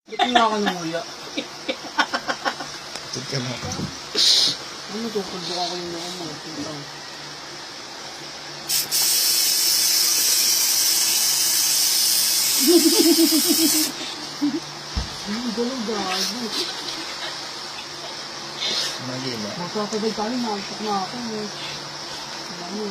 Ba't nga ka nanguya? Tut ka na. Ano to? Pagbuka ko yung loob mo. Tingnan. Ano gano'n gago? Mali ba? Magkakabay tayo, nakakot na ako. Ano?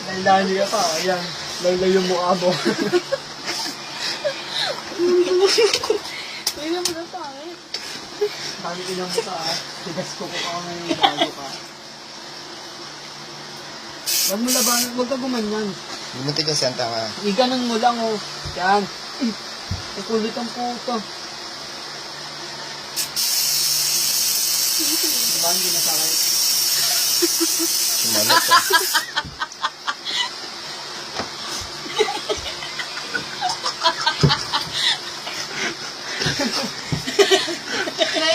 Lailani ka pa, ayan. Lailay yung mukha mo. May naman na pangit. Sabi ko lang mo ka, tigas ko pa ngayon yung bago ka. Huwag mo labanan, huwag ka gumanyan. Bumunti kasi ang tanga. Iganan mo lang, oh. Yan. Kukulit ang puto. Diba hindi nasakay? Sumanot ka.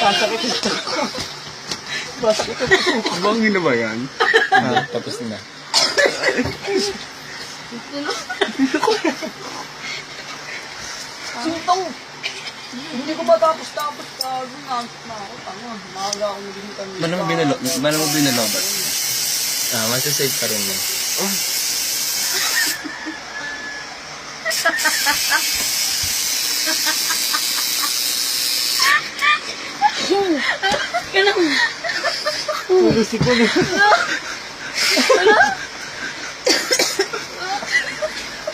Sasakit ito ko. Masakit ito ko. Bangin na ba yan? Ha? Tapos na. Sintong! Hindi ko matapos-tapos ka. Nangasok na ako. Tanga. Maaga ako naging kami. Mano mo binalobat? Ah, masasave pa rin yan. Ganun. Pulisik ko na.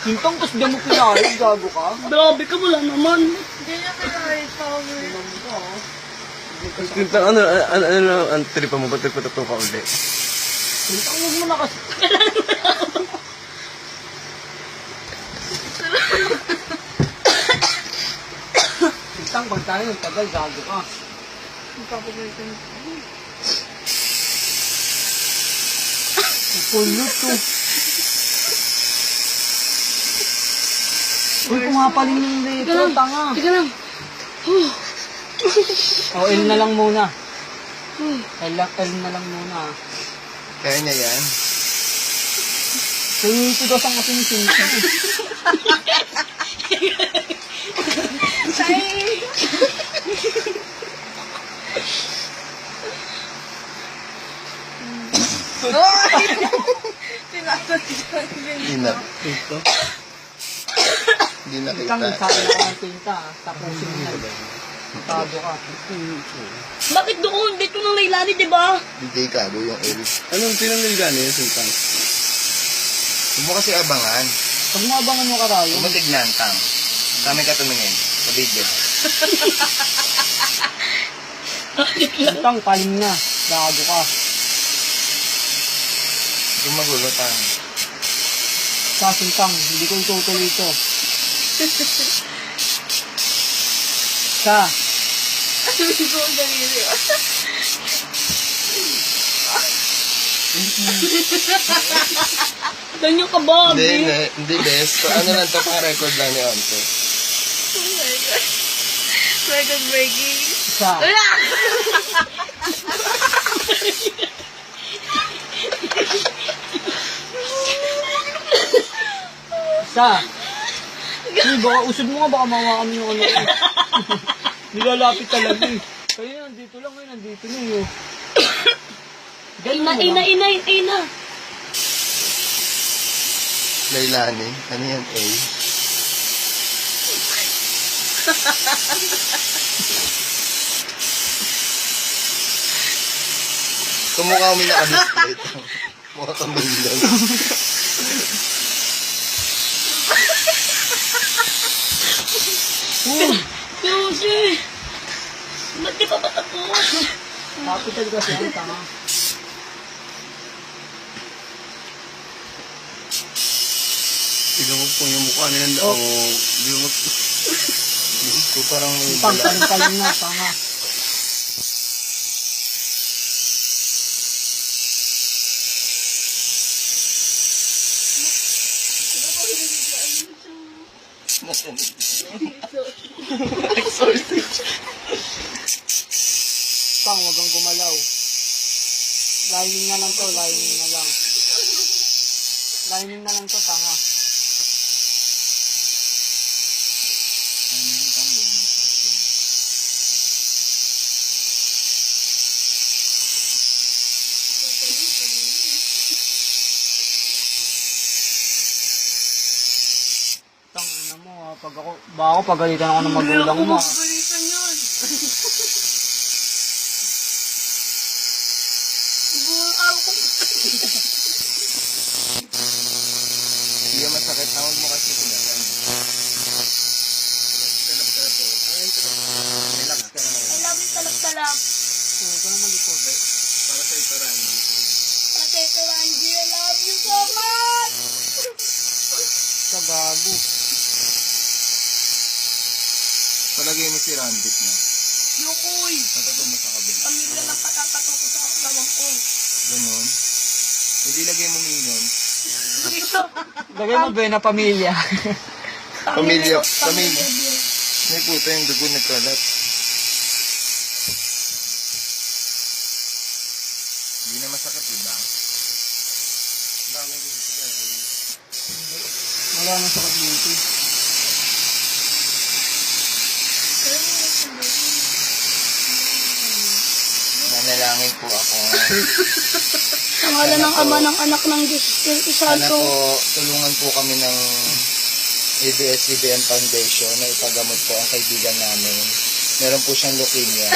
Sintong, tapos di mo pinahit. Gago ka. Grabe ka, wala naman. Hindi niya pinahit power. Ano ka, oh. Tintang, ano, tripa mo? Ba't nagpatuto ka ulit? Sintong, huwag mo na kasi. Sintang, pag tayo nagtagal, gago ka. Magpapagalitan. Pulot to. Uy, pumapaling ng litro, tanga. Tika lang. O, L na lang muna. L na lang muna. Kaya niya yan? Tinitigas ang ating sintang. Say! Hindi na. Hindi na Sintang, kita. sabi na ang tinta. Tapusin mo na. Tago ka. Bakit doon? Dito nang Lailani, di ba? Hindi kago yung L. Anong pinanggagawa niya yung sintang? Huwag mo kasi abangan. Pag maabangan mo karayo, Huwag mo tignan, tang. Kami ka tumingin. Sa video. sintang, paling na. Gago ka. Huwag magulo, tang. Sa sintang, hindi ko itutuloy ito. Sa, Sabi ko ang daliri. Ganyan ka ba, Hindi, Abi? hindi, best. So, ano lang to, pang record lang ni Onte. Oh my God. Record breaking. sa. Sa. Uy, baka usod mo nga, baka mawakan mo yung ano. Nilalapit talaga eh. Kaya nandito lang ngayon, nandito na yun. Ina. Lailani. Ano yan, A? Kumukha mo naka-display ito. Mukha kang bilog. Susi! Ba't di pa patapos? Capital kasi ang tama. Tignan mo po yung mukha nilang daw. Di mo Ko parang may Pampaling na, tanga. Pang, wag kang gumalaw. Lining na lang to, lining na lang. Lining na lang to, tanga. Tang, ina mo ha, baka ako pagalitan ako ng magulang mo ha. Balitan yun. Buong araw ko. Hindi ka masakit. Tawag mo kasi pinatan. Relax ka naman. I love you, talap-talap. Oo, ito naman likod eh. Para sa ito, Randy. Ate ko, Randy, I love you so much. Sa gago. Palagay mo si Randy na. Yukoy. Patato mo sa kabila. Pamilya lang patatato ko sa kalawang ko. Ganon. Hindi lagay mo minyon. Lagay mo ba na pamilya? Pamilya. May puta yung dugo nagkalat. Hindi na masakit, diba? Wala nang sakit dito. Nanalangin po ako. Ang ngalan ng Ama ng Anak ng Diyos, Espiritu Sana Santo. po, tulungan po kami ng ABS-CBN Foundation na ipagamot po ang kaibigan namin. Meron po siyang leukemia.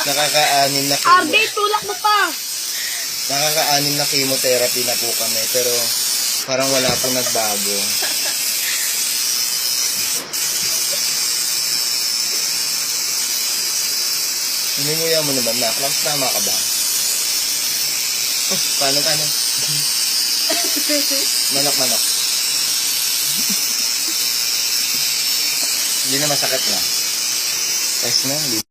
Nakaka-anim na chemo. Arde, tulak mo pa. Nakaka-anim na chemotherapy na po kami, pero parang wala pong nagbago. Hininguya mo naman na, Klaus, tama ka ba? Oh, paano? Manok. Hindi na masakit na. Guys na, hindi